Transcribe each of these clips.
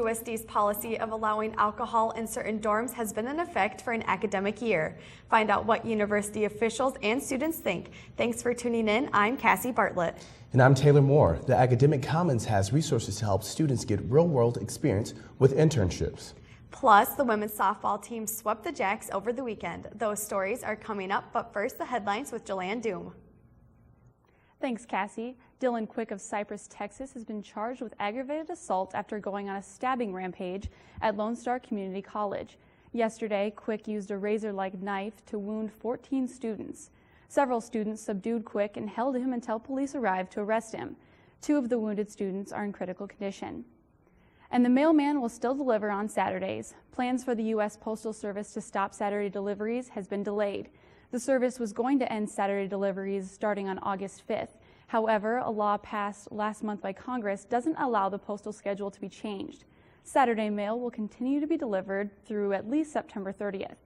USD's policy of allowing alcohol in certain dorms has been in effect for an academic year. Find out what university officials and students think. Thanks for tuning in. I'm Cassie Bartlett. And I'm Taylor Moore. The Academic Commons has resources to help students get real-world experience with internships. Plus, the women's softball team swept the Jacks over the weekend. Those stories are coming up, but first the headlines with Joanne Doom. Thanks, Cassie. Dylan Quick of Cypress, Texas has been charged with aggravated assault after going on a stabbing rampage at Lone Star Community College. Yesterday, Quick used a razor-like knife to wound 14 students. Several students subdued Quick and held him until police arrived to arrest him. 2 of the wounded students are in critical condition. And the mailman will still deliver on Saturdays. Plans for the U.S. Postal Service to stop Saturday deliveries has been delayed. The service was going to end Saturday deliveries starting on August 5th. However, a law passed last month by Congress doesn't allow the postal schedule to be changed. Saturday mail will continue to be delivered through at least September 30th.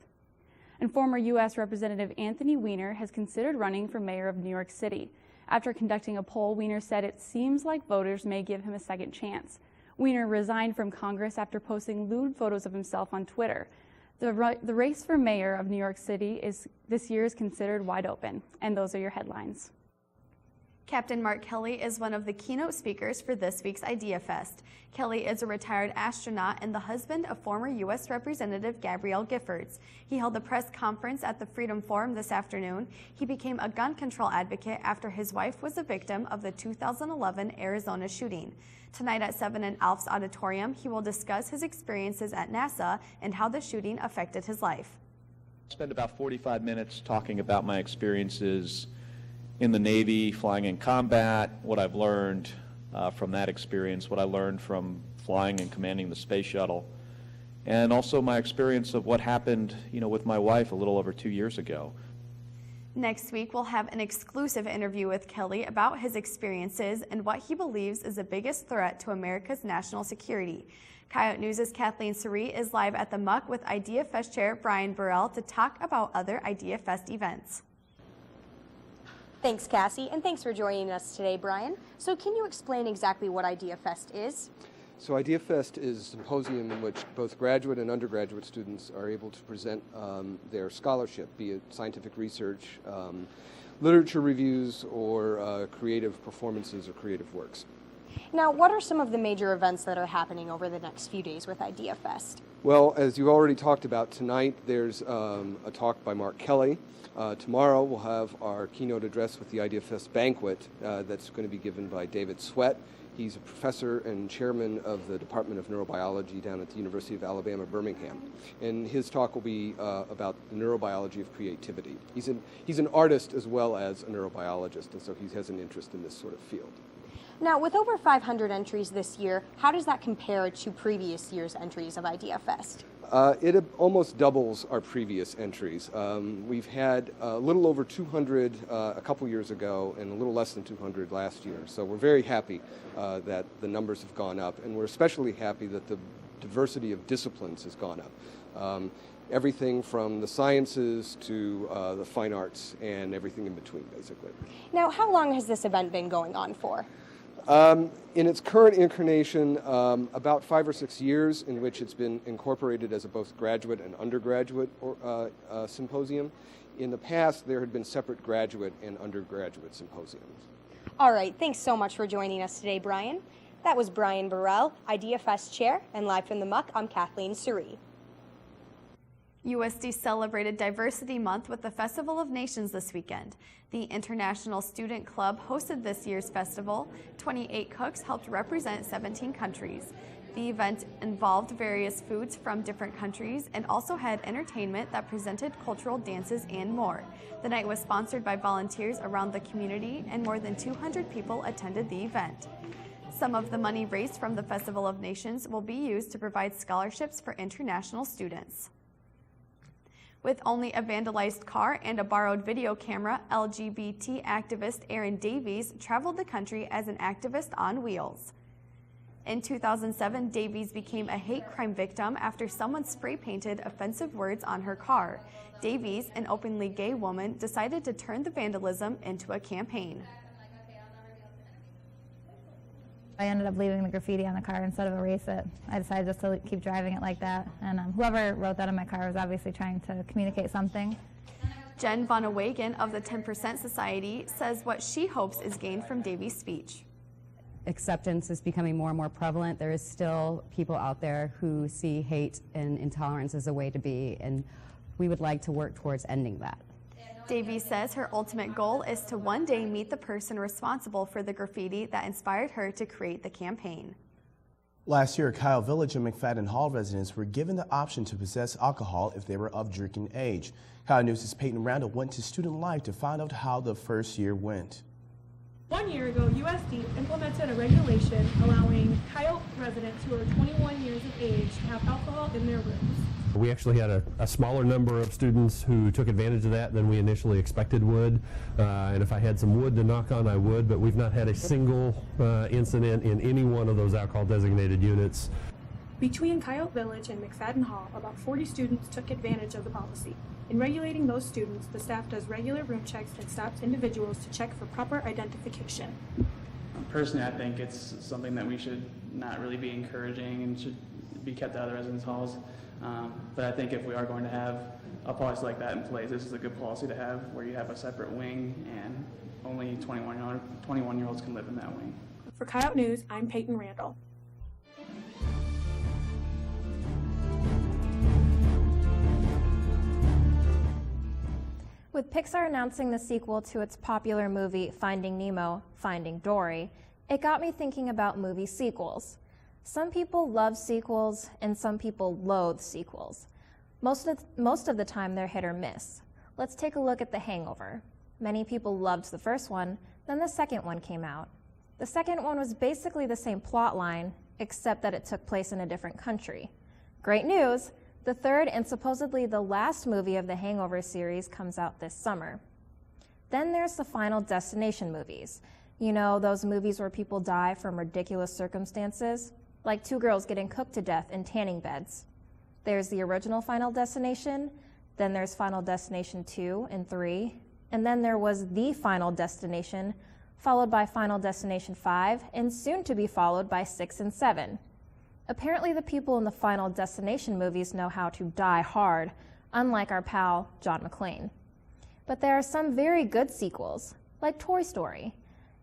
And former U.S. Representative Anthony Weiner has considered running for mayor of New York City. After conducting a poll, Weiner said it seems like voters may give him a second chance. Weiner resigned from Congress after posting lewd photos of himself on Twitter. The race for mayor of New York City this year is considered wide open. And those are your headlines. Captain Mark Kelly is one of the keynote speakers for this week's Idea Fest. Kelly is a retired astronaut and the husband of former U.S. Representative Gabrielle Giffords. He held a press conference at the Freedom Forum this afternoon. He became a gun control advocate after his wife was a victim of the 2011 Arizona shooting. Tonight at 7 in Alf's Auditorium, he will discuss his experiences at NASA and how the shooting affected his life. I spent about 45 minutes talking about my experiences in the Navy, flying in combat, what I've learned from that experience, what I learned from flying and commanding the space shuttle, and also my experience of what happened, with my wife a little over 2 years ago. Next week, we'll have an exclusive interview with Kelly about his experiences and what he believes is the biggest threat to America's national security. Coyote News' Kathleen Suri is live at the Muck with Idea Fest Chair Brian Burrell to talk about other Idea Fest events. Thanks, Cassie, and thanks for joining us today, Brian. So can you explain exactly what Idea Fest is? So Idea Fest is a symposium in which both graduate and undergraduate students are able to present their scholarship, be it scientific research, literature reviews, or creative performances or creative works. Now, what are some of the major events that are happening over the next few days with Idea Fest? Well, as you already talked about tonight, there's a talk by Mark Kelly. Tomorrow we'll have our keynote address with the Idea Fest banquet that's going to be given by David Sweat. He's a professor and chairman of the Department of Neurobiology down at the University of Alabama, Birmingham. And his talk will be about the neurobiology of creativity. He's an artist as well as a neurobiologist, and so he has an interest in this sort of field. Now, with over 500 entries this year, how does that compare to previous year's entries of Idea Fest? It almost doubles our previous entries. We've had a little over 200 a couple years ago and a little less than 200 last year. So we're very happy that the numbers have gone up, and we're especially happy that the diversity of disciplines has gone up. Everything from the sciences to the fine arts and everything in between, basically. Now, how long has this event been going on for? In its current incarnation, about 5 or 6 years, in which it's been incorporated as a both graduate and undergraduate symposium. In the past, there had been separate graduate and undergraduate symposiums. All right, thanks so much for joining us today, Brian. That was Brian Burrell, Idea Fest Chair, and live from the Muck, I'm Kathleen Suri. USD celebrated Diversity Month with the Festival of Nations this weekend. The International Student Club hosted this year's festival. 28 cooks helped represent 17 countries. The event involved various foods from different countries and also had entertainment that presented cultural dances and more. The night was sponsored by volunteers around the community, and more than 200 people attended the event. Some of the money raised from the Festival of Nations will be used to provide scholarships for international students. With only a vandalized car and a borrowed video camera, LGBT activist Aaron Davies traveled the country as an activist on wheels. In 2007, Davies became a hate crime victim after someone spray-painted offensive words on her car. Davies, an openly gay woman, decided to turn the vandalism into a campaign. I ended up leaving the graffiti on the car instead of erase it. I decided just to keep driving it like that. And whoever wrote that on my car was obviously trying to communicate something. Jen Von Awagen of the 10% Society says what she hopes is gained from Davy's speech. Acceptance is becoming more and more prevalent. There is still people out there who see hate and intolerance as a way to be, and we would like to work towards ending that. Davy says her ultimate goal is to one day meet the person responsible for the graffiti that inspired her to create the campaign. Last year, Kyle Village and McFadden Hall residents were given the option to possess alcohol if they were of drinking age. Kyle News' Peyton Randall went to Student Life to find out how the first year went. 1 year ago, USD implemented a regulation allowing Coyote residents who are 21 years of age to have alcohol in their rooms. We actually had a smaller number of students who took advantage of that than we initially expected would. And if I had some wood to knock on, I would, but we've not had a single incident in any one of those alcohol designated units. Between Coyote Village and McFadden Hall, about 40 students took advantage of the policy. In regulating those students, the staff does regular room checks and stops individuals to check for proper identification. Personally, I think it's something that we should not really be encouraging and should be kept out of the residence halls. But I think if we are going to have a policy like that in place, this is a good policy to have, where you have a separate wing and only 21-year-olds can live in that wing. For Coyote News, I'm Peyton Randall. With Pixar announcing the sequel to its popular movie Finding Nemo, Finding Dory, it got me thinking about movie sequels. Some people love sequels and some people loathe sequels. Most of the time they're hit or miss. Let's take a look at The Hangover. Many people loved the first one, then the second one came out. The second one was basically the same plot line, except that it took place in a different country. Great news! The third and supposedly the last movie of the Hangover series comes out this summer. Then there's the Final Destination movies. You know, those movies where people die from ridiculous circumstances, like 2 girls getting cooked to death in tanning beds. There's the original Final Destination, then there's Final Destination 2 and 3, and then there was The Final Destination, followed by Final Destination 5, and soon to be followed by 6 and 7. Apparently the people in the Final Destination movies know how to die hard, unlike our pal John McClane. But there are some very good sequels, like Toy Story,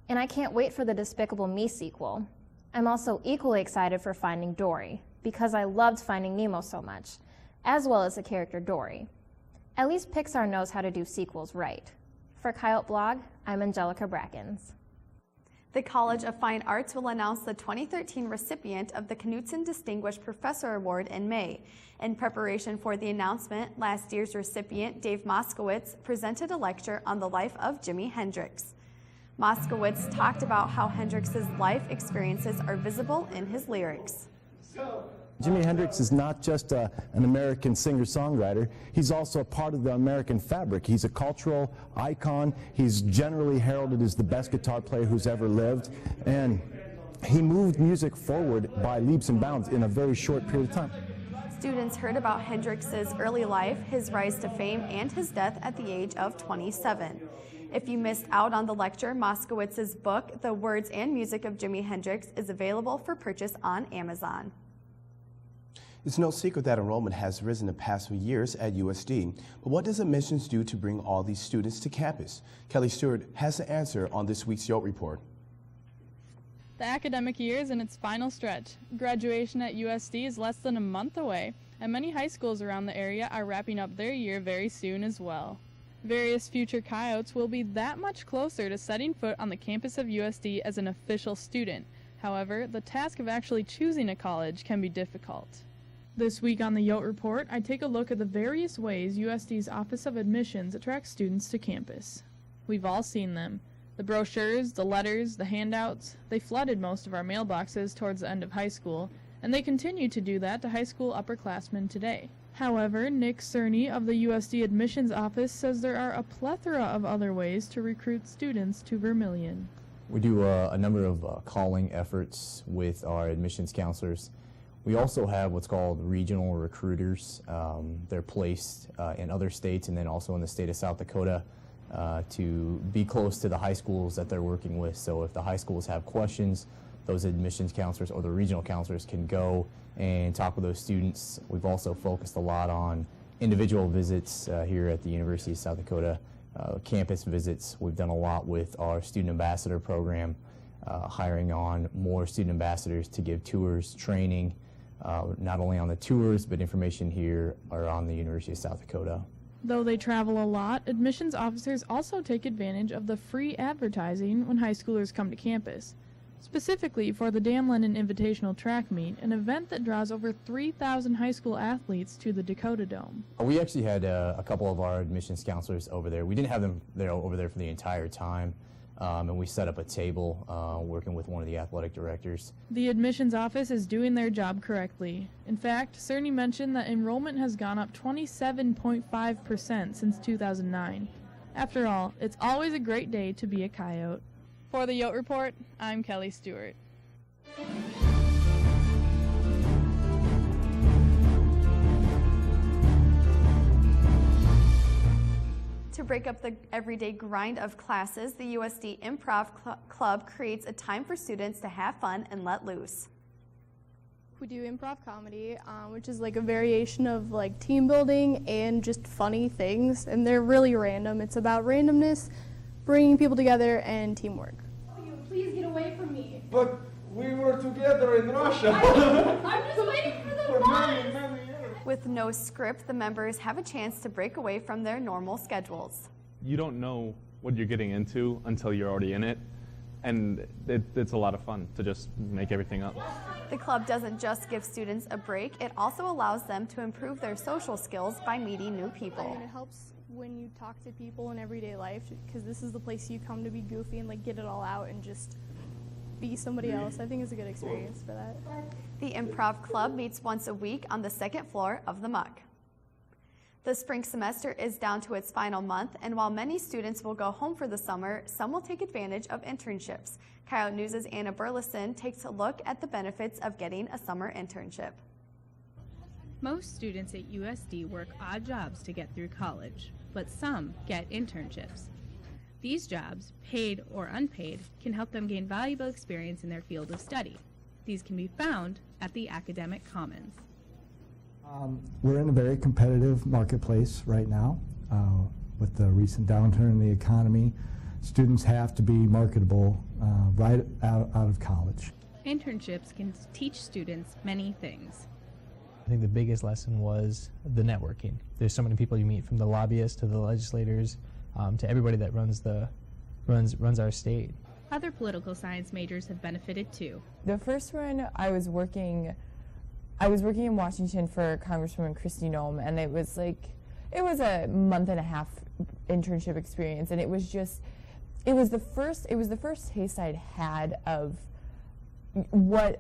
and I can't wait for the Despicable Me sequel. I'm also equally excited for Finding Dory, because I loved Finding Nemo so much, as well as the character Dory. At least Pixar knows how to do sequels right. For Coyote Blog, I'm Angelica Brackens. The College of Fine Arts will announce the 2013 recipient of the Knutson Distinguished Professor Award in May. In preparation for the announcement, last year's recipient, Dave Moskowitz, presented a lecture on the life of Jimi Hendrix. Moskowitz talked about how Hendrix's life experiences are visible in his lyrics. Jimi Hendrix is not just an American singer-songwriter, he's also a part of the American fabric. He's a cultural icon, he's generally heralded as the best guitar player who's ever lived, and he moved music forward by leaps and bounds in a very short period of time. Students heard about Hendrix's early life, his rise to fame, and his death at the age of 27. If you missed out on the lecture, Moskowitz's book, The Words and Music of Jimi Hendrix, is available for purchase on Amazon. It's no secret that enrollment has risen the past few years at USD. But what does admissions do to bring all these students to campus? Kelly Stewart has the answer on this week's Yote Report. The academic year is in its final stretch. Graduation at USD is less than a month away, and many high schools around the area are wrapping up their year very soon as well. Various future Coyotes will be that much closer to setting foot on the campus of USD as an official student. However, the task of actually choosing a college can be difficult. This week on the Yote Report, I take a look at the various ways USD's Office of Admissions attracts students to campus. We've all seen them. The brochures, the letters, the handouts, they flooded most of our mailboxes towards the end of high school, and they continue to do that to high school upperclassmen today. However, Nick Cerny of the USD Admissions Office says there are a plethora of other ways to recruit students to Vermilion. We do a number of calling efforts with our admissions counselors. We also have what's called regional recruiters. They're placed in other states and then also in the state of South Dakota to be close to the high schools that they're working with. So if the high schools have questions those admissions counselors or the regional counselors can go and talk with those students. We've also focused a lot on individual visits here at the University of South Dakota, campus visits. We've done a lot with our student ambassador program, hiring on more student ambassadors to give tours, training, not only on the tours, but information here or on the University of South Dakota. Though they travel a lot, admissions officers also take advantage of the free advertising when high schoolers come to campus. Specifically for the Dan Lennon Invitational Track Meet, an event that draws over 3,000 high school athletes to the Dakota Dome. We actually had a couple of our admissions counselors over there. We didn't have them over there for the entire time, and we set up a table working with one of the athletic directors. The admissions office is doing their job correctly. In fact, Cerny mentioned that enrollment has gone up 27.5% since 2009. After all, it's always a great day to be a Coyote. For the Yote Report, I'm Kelly Stewart. To break up the everyday grind of classes, the USD Improv Club creates a time for students to have fun and let loose. We do improv comedy, which is like a variation of like team building and just funny things, and they're really random. It's about randomness, bringing people together, and teamwork. Oh, you please get away from me. But we were together in Russia. I'm just waiting for the bus. With no script, the members have a chance to break away from their normal schedules. You don't know what you're getting into until you're already in it, and it's a lot of fun to just make everything up. The club doesn't just give students a break, it also allows them to improve their social skills by meeting new people. I mean, it helps when you talk to people in everyday life, because this is the place you come to be goofy and like get it all out and just be somebody else. I think it's a good experience for that. The Improv Club meets once a week on the second floor of the Muck. The spring semester is down to its final month, and while many students will go home for the summer, some will take advantage of internships. Coyote News' Anna Burleson takes a look at the benefits of getting a summer internship. Most students at USD work odd jobs to get through college, but some get internships. These jobs, paid or unpaid, can help them gain valuable experience in their field of study. These can be found at the Academic Commons. We're in a very competitive marketplace right now. With the recent downturn in the economy, students have to be marketable right out of college. Internships can teach students many things. I think the biggest lesson was the networking. There's so many people you meet, from the lobbyists to the legislators, to everybody that runs our state. Other political science majors have benefited too. The first one, I was working in Washington for Congresswoman Kristi Noem, and it was a month and a half internship experience, and it was the first taste I'd had of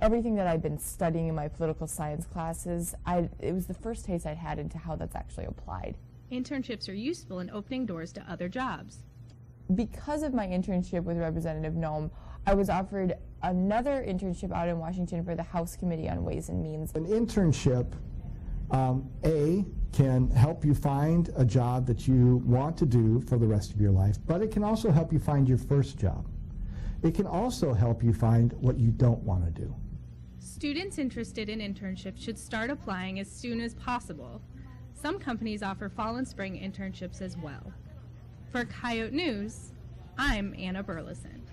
everything that I'd been studying in my political science classes. It was the first taste I'd had into how that's actually applied. Internships are useful in opening doors to other jobs. Because of my internship with Representative Noem, I was offered another internship out in Washington for the House Committee on Ways and Means. An internship, can help you find a job that you want to do for the rest of your life, but it can also help you find your first job. It can also help you find what you don't want to do. Students interested in internships should start applying as soon as possible. Some companies offer fall and spring internships as well. For Coyote News, I'm Anna Burleson.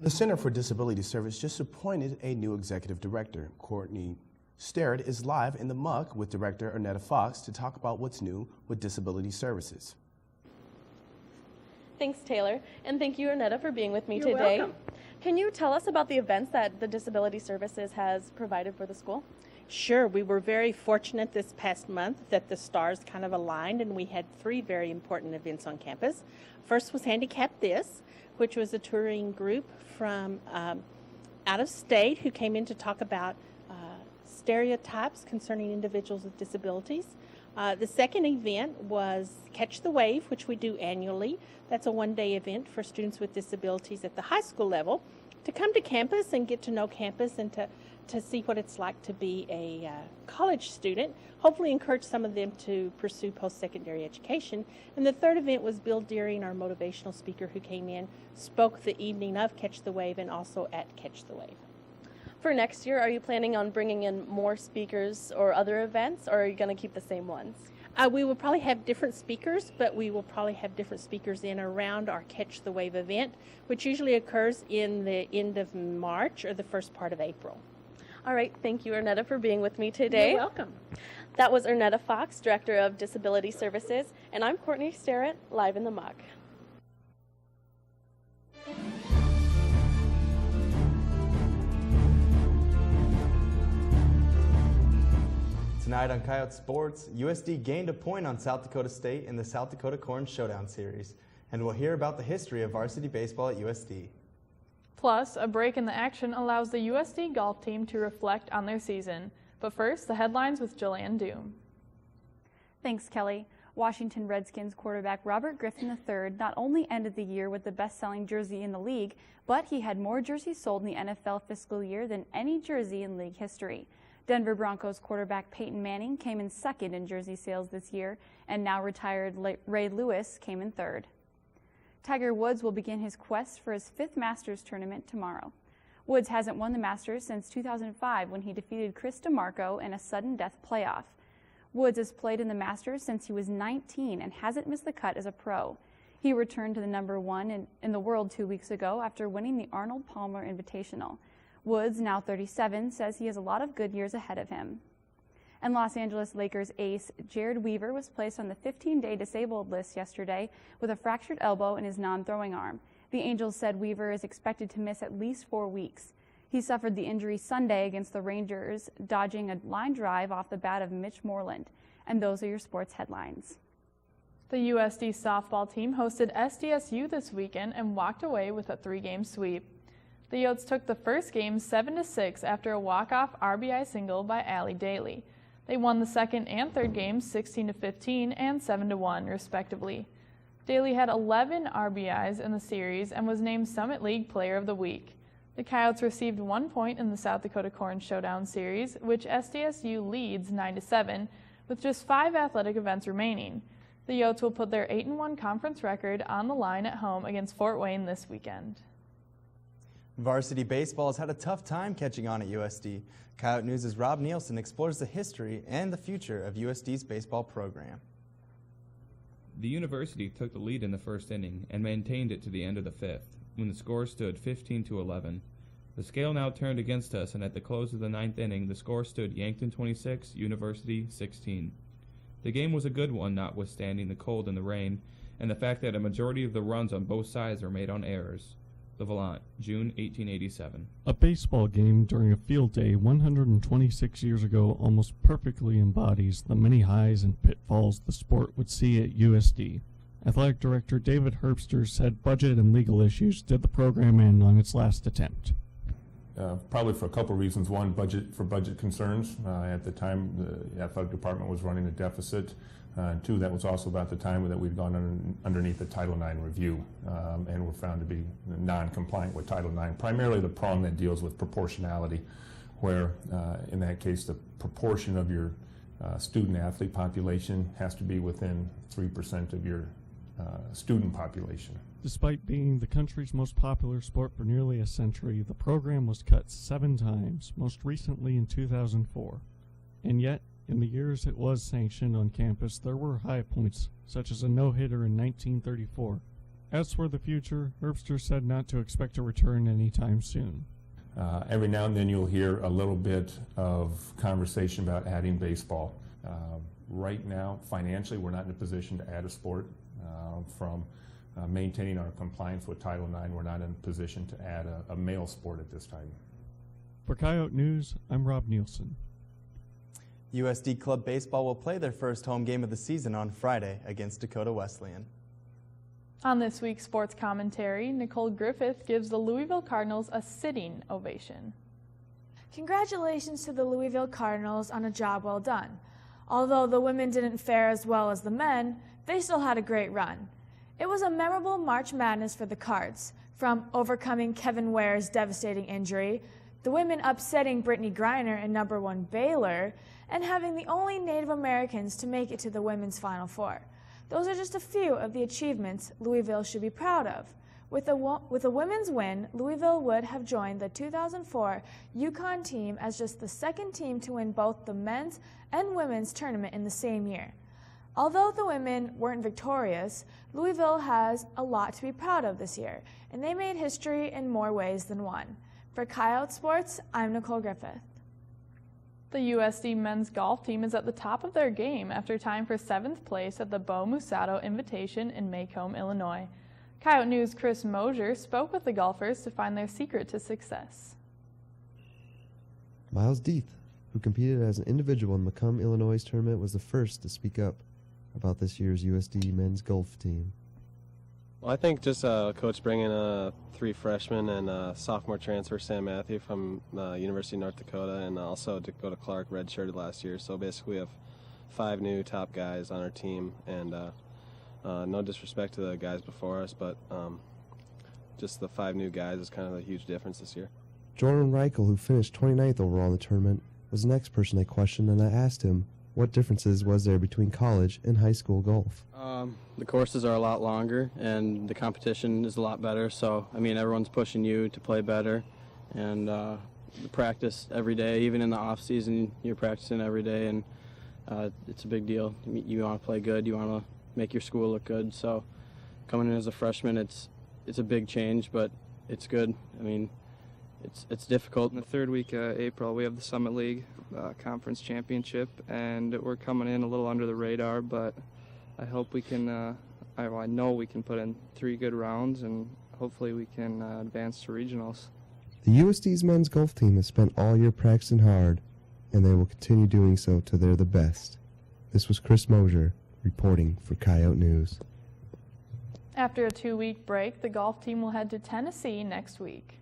The Center for Disability Service just appointed a new executive director. Courtney Sterrett is live in the Muck with Director Arnetta Fox to talk about what's new with disability services. Thanks, Taylor, and thank you, Arnetta, for being with me You're today. welcome. Can you tell us about the events that the Disability Services has provided for the school? Sure. We were very fortunate this past month that the stars kind of aligned, and we had 3 very important events on campus. First was Handicap This, which was a touring group from out of state who came in to talk about stereotypes concerning individuals with disabilities. The second event was Catch the Wave, which we do annually. That's a one-day event for students with disabilities at the high school level to come to campus and get to know campus and to see what it's like to be a college student, hopefully encourage some of them to pursue post-secondary education. And the third event was Bill Deering, our motivational speaker who came in, spoke the evening of Catch the Wave and also at Catch the Wave. For next year, are you planning on bringing in more speakers or other events, or are you going to keep the same ones? We will probably have different speakers, but we will probably have different speakers in around our Catch the Wave event, which usually occurs in the end of March or the first part of April. All right, thank you, Ernetta, for being with me today. You're welcome. That was Ernetta Fox, Director of Disability Services, and I'm Courtney Starrett, live in the muck. Tonight on Coyote Sports, USD gained a point on South Dakota State in the South Dakota Corn Showdown Series, and we'll hear about the history of varsity baseball at USD. Plus, a break in the action allows the USD golf team to reflect on their season. But first, the headlines with Jillian Doom. Thanks, Kelly. Washington Redskins quarterback Robert Griffin III not only ended the year with the best-selling jersey in the league, but he had more jerseys sold in the NFL fiscal year than any jersey in league history. Denver Broncos quarterback Peyton Manning came in second in jersey sales this year, and now retired Ray Lewis came in third. Tiger Woods will begin his quest for his 5th Masters tournament tomorrow. Woods hasn't won the Masters since 2005 when he defeated Chris DeMarco in a sudden death playoff. Woods has played in the Masters since he was 19 and hasn't missed the cut as a pro. He returned to the number 1 in the world 2 weeks ago after winning the Arnold Palmer Invitational. Woods, now 37, says he has a lot of good years ahead of him. And Los Angeles Lakers ace Jared Weaver was placed on the 15-day disabled list yesterday with a fractured elbow in his non-throwing arm. The Angels said Weaver is expected to miss at least 4 weeks. He suffered the injury Sunday against the Rangers, dodging a line drive off the bat of Mitch Moreland. And those are your sports headlines. The USD softball team hosted SDSU this weekend and walked away with a 3-game sweep. The Yotes took the first game 7-6 after a walk-off RBI single by Allie Daly. They won the second and third games 16-15 and 7-1, respectively. Daly had 11 RBIs in the series and was named Summit League Player of the Week. The Coyotes received 1 point in the South Dakota Corn Showdown Series, which SDSU leads 9-7, with just 5 athletic events remaining. The Yotes will put their 8-1 conference record on the line at home against Fort Wayne this weekend. Varsity baseball has had a tough time catching on at USD. Coyote News' Rob Nielsen explores the history and the future of USD's baseball program. The university took the lead in the first inning and maintained it to the end of the 5th, when the score stood 15-11. The scale now turned against us, and at the close of the 9th inning, the score stood Yankton 26, University 16. The game was a good one, notwithstanding the cold and the rain, and the fact that a majority of the runs on both sides were made on errors. The Volant, June 1887. A baseball game during a field day 126 years ago almost perfectly embodies the many highs and pitfalls the sport would see at USD. Athletic Director David Herbster said budget and legal issues did the program in on its last attempt. Probably for a couple of reasons. One, budget concerns. At the time, the athletic department was running a deficit. Two, that was also about the time that we'd gone underneath the Title IX review and were found to be non-compliant with Title IX, primarily the prong that deals with proportionality, where in that case the proportion of your student-athlete population has to be within 3% of your student population. Despite being the country's most popular sport for nearly a century, the program was cut 7 times, most recently in 2004. And yet, in the years it was sanctioned on campus, there were high points, such as a no-hitter in 1934. As for the future, Herbster said not to expect a return anytime soon. Every now and then you'll hear a little bit of conversation about adding baseball. Right now, financially, we're not in a position to add a sport. From maintaining our compliance with Title IX, we're not in a position to add a male sport at this time. For Coyote News, I'm Rob Nielsen. USD Club Baseball will play their first home game of the season on Friday against Dakota Wesleyan. On this week's sports commentary, Nicole Griffith gives the Louisville Cardinals a sitting ovation. Congratulations to the Louisville Cardinals on a job well done. Although the women didn't fare as well as the men, they still had a great run. It was a memorable March Madness for the Cards, from overcoming Kevin Ware's devastating injury, the women upsetting Brittany Griner and number 1 Baylor, and having the only Native Americans to make it to the women's Final Four. Those are just a few of the achievements Louisville should be proud of. With a women's win, Louisville would have joined the 2004 UConn team as just the second team to win both the men's and women's tournament in the same year. Although the women weren't victorious, Louisville has a lot to be proud of this year, and they made history in more ways than one. For Coyote Sports, I'm Nicole Griffith. The USD men's golf team is at the top of their game after tying for 7th place at the Bo Musato Invitation in Macomb, Illinois. Coyote News' Chris Mosier spoke with the golfers to find their secret to success. Miles Deeth, who competed as an individual in Macomb, Illinois' tournament, was the first to speak up about this year's USD men's golf team. Well, I think just Coach bringing 3 freshmen and sophomore transfer Sam Matthew from University of North Dakota, and also Dakota Clark redshirted last year. So basically we have 5 new top guys on our team, and no disrespect to the guys before us, but just the 5 new guys is kind of a huge difference this year. Jordan Reichel, who finished 29th overall in the tournament, was the next person I questioned, and I asked him what differences was there between college and high school golf. The courses are a lot longer and the competition is a lot better, so I mean everyone's pushing you to play better, and practice every day. Even in the off season you're practicing every day, and it's a big deal. You want to play good, you want to make your school look good, so coming in as a freshman it's a big change, but it's good. I mean it's difficult. In the 3rd week of April we have the Summit League Conference Championship, and we're coming in a little under the radar, but I hope we can, I know we can put in 3 good rounds, and hopefully we can advance to regionals. The USD's men's golf team has spent all year practicing hard, and they will continue doing so till they're the best. This was Chris Mosier reporting for Coyote News. After a 2-week break, the golf team will head to Tennessee next week.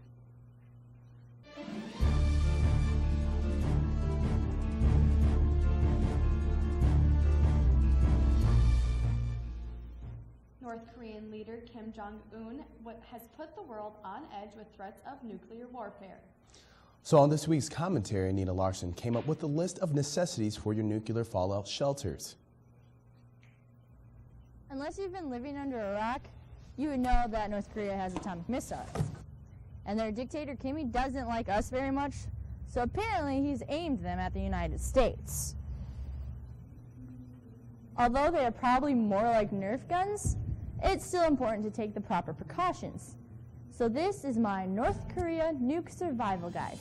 North Korean leader Kim Jong-un has put the world on edge with threats of nuclear warfare. So on this week's commentary, Nina Larson came up with a list of necessities for your nuclear fallout shelters. Unless you've been living under a rock, you would know that North Korea has atomic missiles. And their dictator Kim doesn't like us very much, so apparently he's aimed them at the United States. Although they are probably more like Nerf guns, it's still important to take the proper precautions. So this is my North Korea nuke survival guide.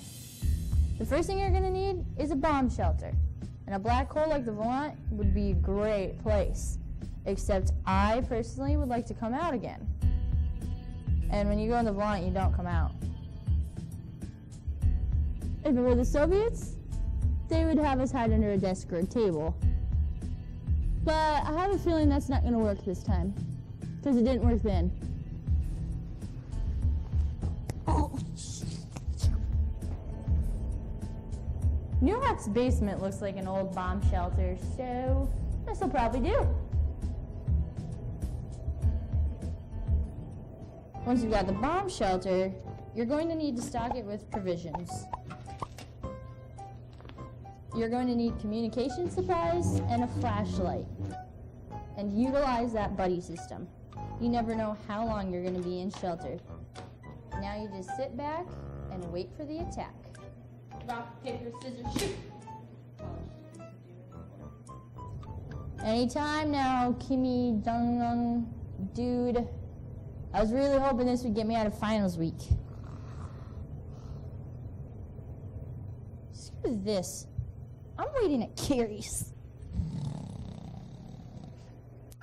The first thing you're going to need is a bomb shelter. And a black hole like the Volant would be a great place. Except I personally would like to come out again. And when you go in the Volant, you don't come out. If it were the Soviets, they would have us hide under a desk or a table. But I have a feeling that's not going to work this time, because it didn't work then. New Hawk's basement looks like an old bomb shelter, so this will probably do. Once you've got the bomb shelter, you're going to need to stock it with provisions. You're going to need communication supplies and a flashlight. And utilize that buddy system. You never know how long you're going to be in shelter. Now you just sit back and wait for the attack. Rock, paper, scissors, shoot! Anytime now, Kimmy Jong-un, dude. I was really hoping this would get me out of finals week. Screw this. I'm waiting at Carrie's.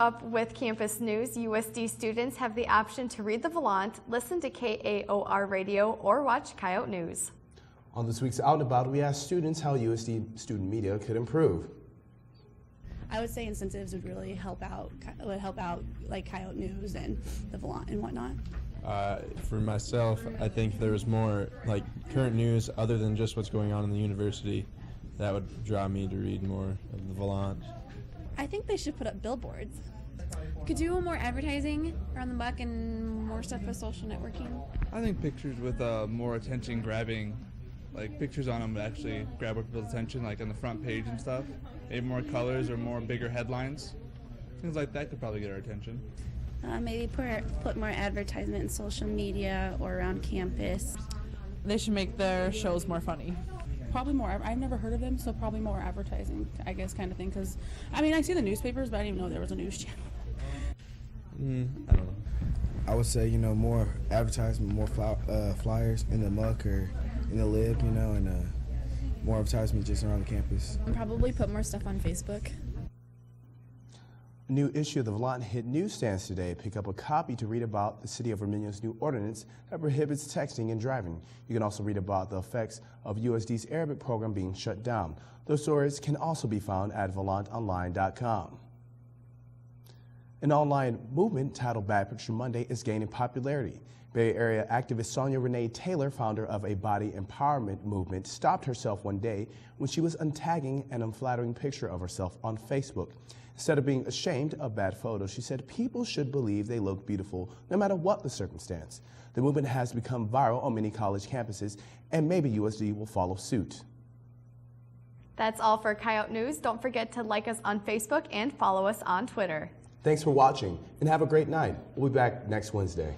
Up with campus news, USD students have the option to read the Volant, listen to KAOR radio, or watch Coyote News. On this week's Out and About, we asked students how USD student media could improve. I would say incentives would really help out like Coyote News and the Volant and whatnot. For myself, I think if there was more like current news other than just what's going on in the university, that would draw me to read more of the Volant. I think they should put up billboards. Could do more advertising around the buck and more stuff with social networking. I think pictures with more attention grabbing, like pictures on them would actually grab people's attention, like on the front page and stuff. Maybe more colors or more bigger headlines. Things like that could probably get our attention. Maybe put more advertisement in social media or around campus. They should make their shows more funny. Probably more. I've never heard of them, so probably more advertising, I guess, kind of thing. Because, I mean, I see the newspapers, but I didn't even know there was a news channel. I don't know. I would say, more advertisement, more flyers in the muck or in the lib, and more advertisement just around the campus. And probably put more stuff on Facebook. A new issue of the Volant hit newsstands today. Pick up a copy to read about the city of Vermilion's new ordinance that prohibits texting and driving. You can also read about the effects of USD's Arabic program being shut down. Those stories can also be found at volantonline.com. An online movement titled Bad Picture Monday is gaining popularity. Bay Area activist Sonia Renee Taylor, founder of a body empowerment movement, stopped herself one day when she was untagging an unflattering picture of herself on Facebook. Instead of being ashamed of bad photos, she said people should believe they look beautiful no matter what the circumstance. The movement has become viral on many college campuses, and maybe USD will follow suit. That's all for Coyote News. Don't forget to like us on Facebook and follow us on Twitter. Thanks for watching, and have a great night. We'll be back next Wednesday.